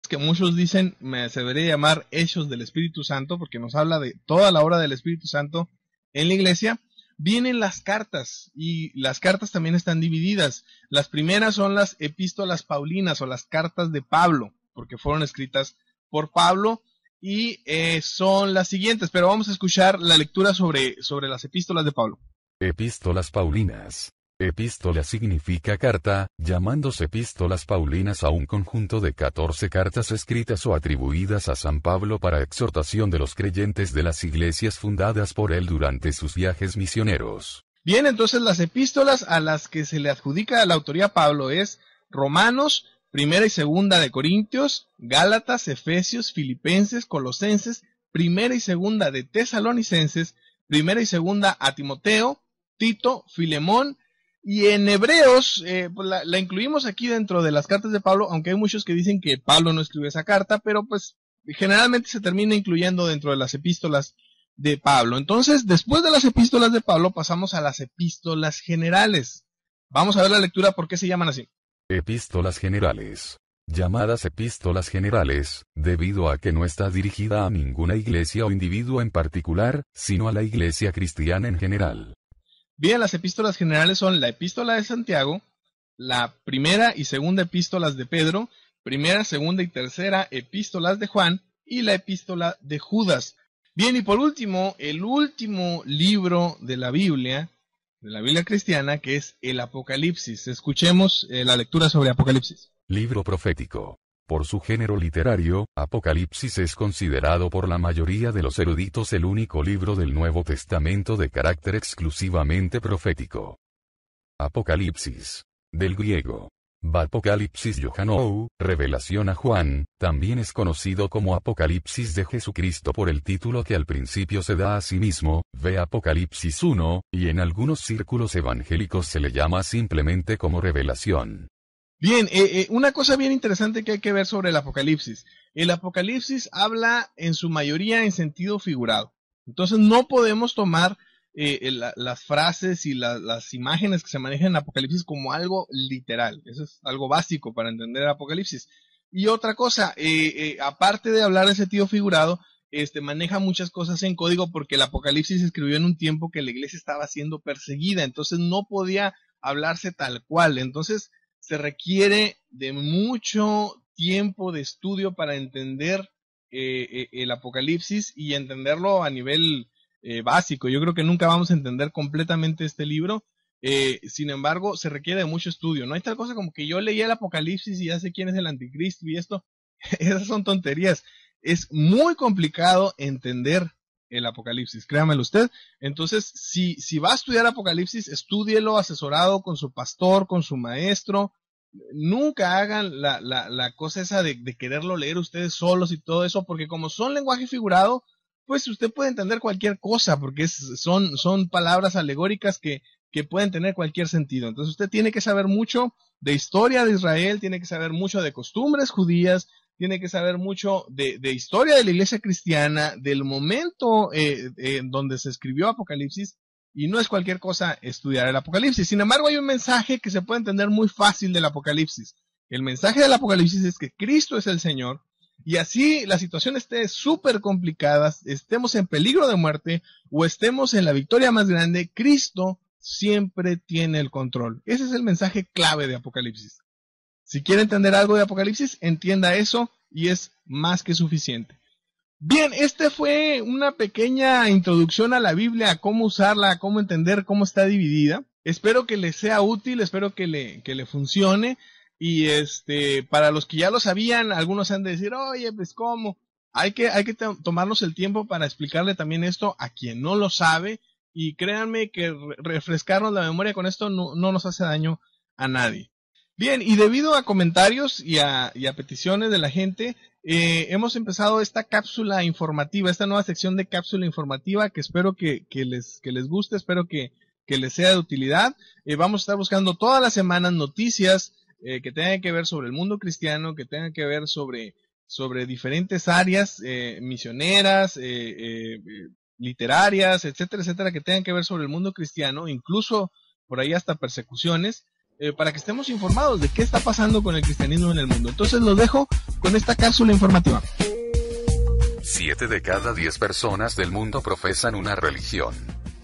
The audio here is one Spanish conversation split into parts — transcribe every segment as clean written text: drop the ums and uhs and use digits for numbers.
que muchos dicen se debería llamar Hechos del Espíritu Santo, porque nos habla de toda la obra del Espíritu Santo en la iglesia, vienen las cartas, y las cartas también están divididas. Las primeras son las epístolas paulinas o las cartas de Pablo, porque fueron escritas por Pablo, y son las siguientes, pero vamos a escuchar la lectura sobre las epístolas de Pablo. Epístolas paulinas. Epístola significa carta, llamándose epístolas paulinas a un conjunto de 14 cartas escritas o atribuidas a San Pablo para exhortación de los creyentes de las iglesias fundadas por él durante sus viajes misioneros. Bien, entonces las epístolas a las que se le adjudica la autoría a Pablo es Romanos, Primera y Segunda de Corintios, Gálatas, Efesios, Filipenses, Colosenses, Primera y Segunda de Tesalonicenses, Primera y Segunda a Timoteo, Tito, Filemón, y en Hebreos, pues la incluimos aquí dentro de las cartas de Pablo, aunque hay muchos que dicen que Pablo no escribió esa carta, pero pues generalmente se termina incluyendo dentro de las epístolas de Pablo. Entonces, después de las epístolas de Pablo, pasamos a las epístolas generales. Vamos a ver la lectura, ¿por qué se llaman así? Epístolas generales. Llamadas epístolas generales, debido a que no está dirigida a ninguna iglesia o individuo en particular, sino a la iglesia cristiana en general. Bien, las epístolas generales son la epístola de Santiago, la primera y segunda epístolas de Pedro, primera, segunda y tercera epístolas de Juan y la epístola de Judas. Bien, y por último, el último libro de la Biblia cristiana, que es el Apocalipsis. Escuchemos la lectura sobre Apocalipsis. Libro profético. Por su género literario, Apocalipsis es considerado por la mayoría de los eruditos el único libro del Nuevo Testamento de carácter exclusivamente profético. Apocalipsis. Del griego. Apocalipsis Yohanou, revelación a Juan, también es conocido como Apocalipsis de Jesucristo por el título que al principio se da a sí mismo, ve Apocalipsis 1, y en algunos círculos evangélicos se le llama simplemente como revelación. Bien, una cosa bien interesante que hay que ver sobre el Apocalipsis. El Apocalipsis habla en su mayoría en sentido figurado. Entonces no podemos tomar las frases y las imágenes que se manejan en Apocalipsis como algo literal. Eso es algo básico para entender el Apocalipsis. Y otra cosa, aparte de hablar en sentido figurado, maneja muchas cosas en código porque el Apocalipsis se escribió en un tiempo que la iglesia estaba siendo perseguida. Entonces no podía hablarse tal cual. Entonces se requiere de mucho tiempo de estudio para entender el Apocalipsis y entenderlo a nivel básico. Yo creo que nunca vamos a entender completamente este libro. Sin embargo, se requiere de mucho estudio. No hay tal cosa como que yo leí el Apocalipsis y ya sé quién es el anticristo y esto. Esas son tonterías. Es muy complicado entender el Apocalipsis, créamelo usted. Entonces, si va a estudiar Apocalipsis, estúdielo asesorado con su pastor, con su maestro. Nunca hagan la cosa esa de quererlo leer ustedes solos y todo eso, porque como son lenguaje figurado, pues usted puede entender cualquier cosa, porque son palabras alegóricas que pueden tener cualquier sentido. Entonces usted tiene que saber mucho de historia de Israel, tiene que saber mucho de costumbres judías, tiene que saber mucho de historia de la iglesia cristiana, del momento donde se escribió Apocalipsis, y no es cualquier cosa estudiar el Apocalipsis. Sin embargo, hay un mensaje que se puede entender muy fácil del Apocalipsis. El mensaje del Apocalipsis es que Cristo es el Señor, y así la situación esté súper complicada, estemos en peligro de muerte, o estemos en la victoria más grande, Cristo siempre tiene el control. Ese es el mensaje clave de Apocalipsis. Si quiere entender algo de Apocalipsis, entienda eso y es más que suficiente. Bien, esta fue una pequeña introducción a la Biblia, a cómo usarla, a cómo entender cómo está dividida. Espero que le sea útil, espero que le funcione. Y para los que ya lo sabían, algunos han de decir, oye, pues ¿cómo? Hay que tomarnos el tiempo para explicarle también esto a quien no lo sabe. Y créanme que refrescarnos la memoria con esto no nos hace daño a nadie. Bien, y debido a comentarios y a peticiones de la gente, hemos empezado esta cápsula informativa, esta nueva sección de cápsula informativa que espero que les guste, espero que les sea de utilidad. Vamos a estar buscando todas las semanas noticias que tengan que ver sobre el mundo cristiano, que tengan que ver sobre diferentes áreas misioneras, literarias, etcétera, etcétera, que tengan que ver sobre el mundo cristiano, incluso por ahí hasta persecuciones, para que estemos informados de qué está pasando con el cristianismo en el mundo. Entonces los dejo con esta cápsula informativa. 7 de cada 10 personas del mundo profesan una religión.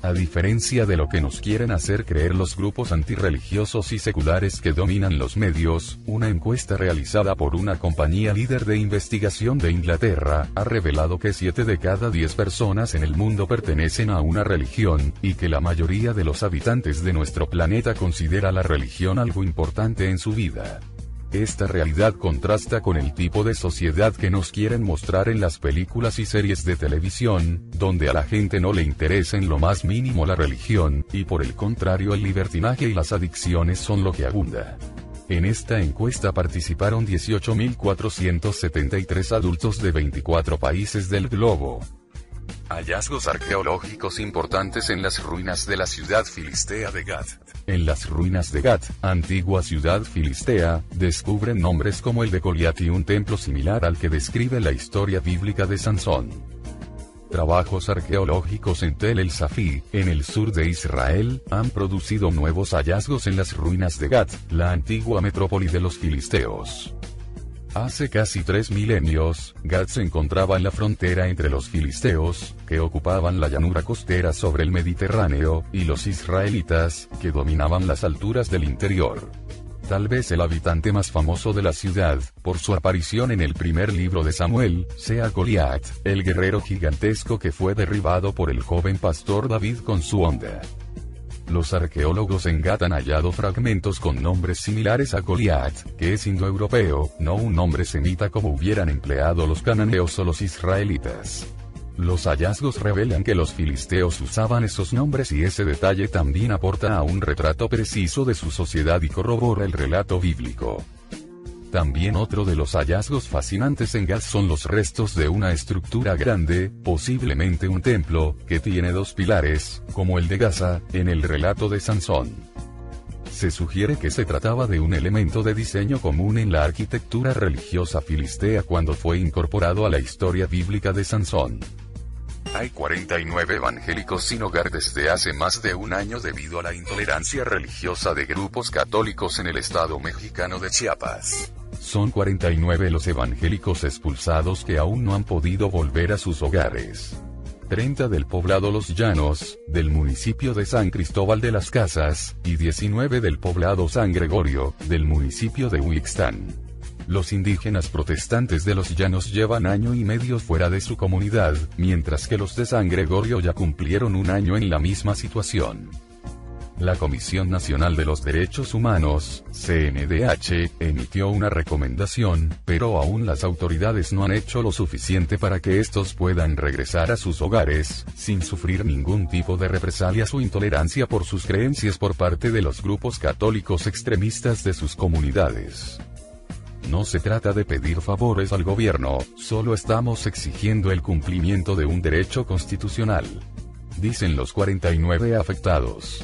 A diferencia de lo que nos quieren hacer creer los grupos antirreligiosos y seculares que dominan los medios, una encuesta realizada por una compañía líder de investigación de Inglaterra, ha revelado que 7 de cada 10 personas en el mundo pertenecen a una religión, y que la mayoría de los habitantes de nuestro planeta considera la religión algo importante en su vida. Esta realidad contrasta con el tipo de sociedad que nos quieren mostrar en las películas y series de televisión, donde a la gente no le interesa en lo más mínimo la religión, y por el contrario el libertinaje y las adicciones son lo que abunda. En esta encuesta participaron 18.473 adultos de 24 países del globo. Hallazgos arqueológicos importantes en las ruinas de la ciudad filistea de Gat. En las ruinas de Gat, antigua ciudad filistea, descubren nombres como el de Goliat y un templo similar al que describe la historia bíblica de Sansón. Trabajos arqueológicos en Tel El Safi, en el sur de Israel, han producido nuevos hallazgos en las ruinas de Gat, la antigua metrópoli de los filisteos. Hace casi 3 milenios, Gat se encontraba en la frontera entre los filisteos, que ocupaban la llanura costera sobre el Mediterráneo, y los israelitas, que dominaban las alturas del interior. Tal vez el habitante más famoso de la ciudad, por su aparición en el primer libro de Samuel, sea Goliat, el guerrero gigantesco que fue derribado por el joven pastor David con su honda. Los arqueólogos en Gat han hallado fragmentos con nombres similares a Goliat, que es indoeuropeo, no un nombre semita como hubieran empleado los cananeos o los israelitas. Los hallazgos revelan que los filisteos usaban esos nombres y ese detalle también aporta a un retrato preciso de su sociedad y corrobora el relato bíblico. También otro de los hallazgos fascinantes en Gat son los restos de una estructura grande, posiblemente un templo, que tiene 2 pilares, como el de Gaza, en el relato de Sansón. Se sugiere que se trataba de un elemento de diseño común en la arquitectura religiosa filistea cuando fue incorporado a la historia bíblica de Sansón. Hay 49 evangélicos sin hogar desde hace más de un año debido a la intolerancia religiosa de grupos católicos en el estado mexicano de Chiapas. Son 49 los evangélicos expulsados que aún no han podido volver a sus hogares. 30 del poblado Los Llanos, del municipio de San Cristóbal de las Casas, y 19 del poblado San Gregorio, del municipio de Huixtán. Los indígenas protestantes de Los Llanos llevan año y medio fuera de su comunidad, mientras que los de San Gregorio ya cumplieron un año en la misma situación. La Comisión Nacional de los Derechos Humanos, CNDH, emitió una recomendación, pero aún las autoridades no han hecho lo suficiente para que estos puedan regresar a sus hogares, sin sufrir ningún tipo de represalias o intolerancia por sus creencias por parte de los grupos católicos extremistas de sus comunidades. No se trata de pedir favores al gobierno, solo estamos exigiendo el cumplimiento de un derecho constitucional, dicen los 49 afectados.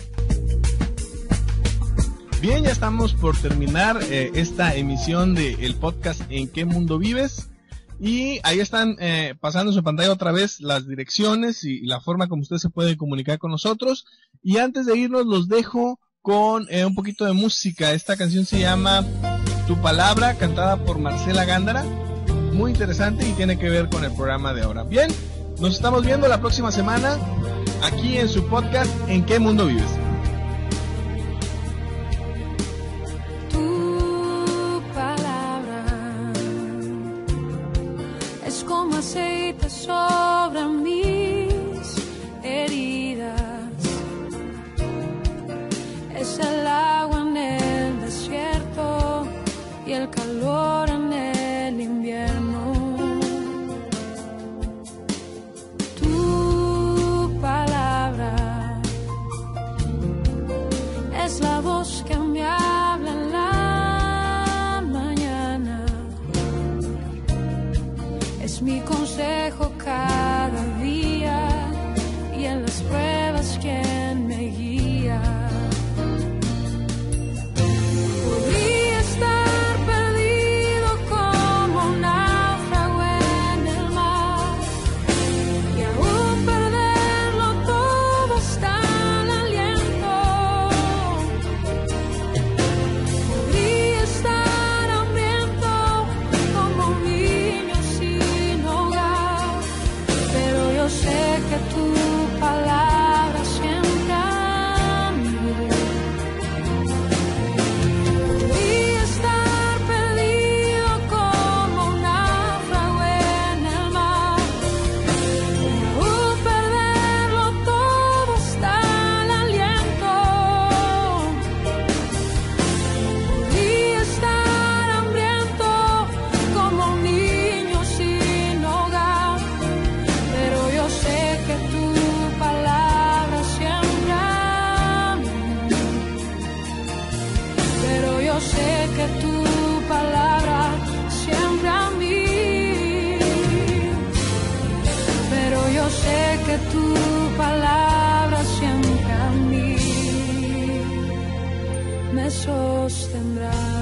Bien, ya estamos por terminar esta emisión del podcast ¿En qué mundo vives? Y ahí están pasando en su pantalla otra vez las direcciones y la forma como usted se puede comunicar con nosotros. Y antes de irnos los dejo con un poquito de música. Esta canción se llama Tu Palabra, cantada por Marcela Gándara. Muy interesante y tiene que ver con el programa de ahora. Bien, nos estamos viendo la próxima semana aquí en su podcast ¿En qué mundo vives? Aceite sobre mis heridas, es el agua en el desierto y el calor en el invierno. Tu palabra es la voz que me habla en la mañana, es mi consejo cada día y en las pruebas quien me guía. Podría estar perdido como un náufrago en el mar y aún perderlo todo hasta el aliento. Podría estar hambriento como mi tu palabra siempre a mí me sostendrá.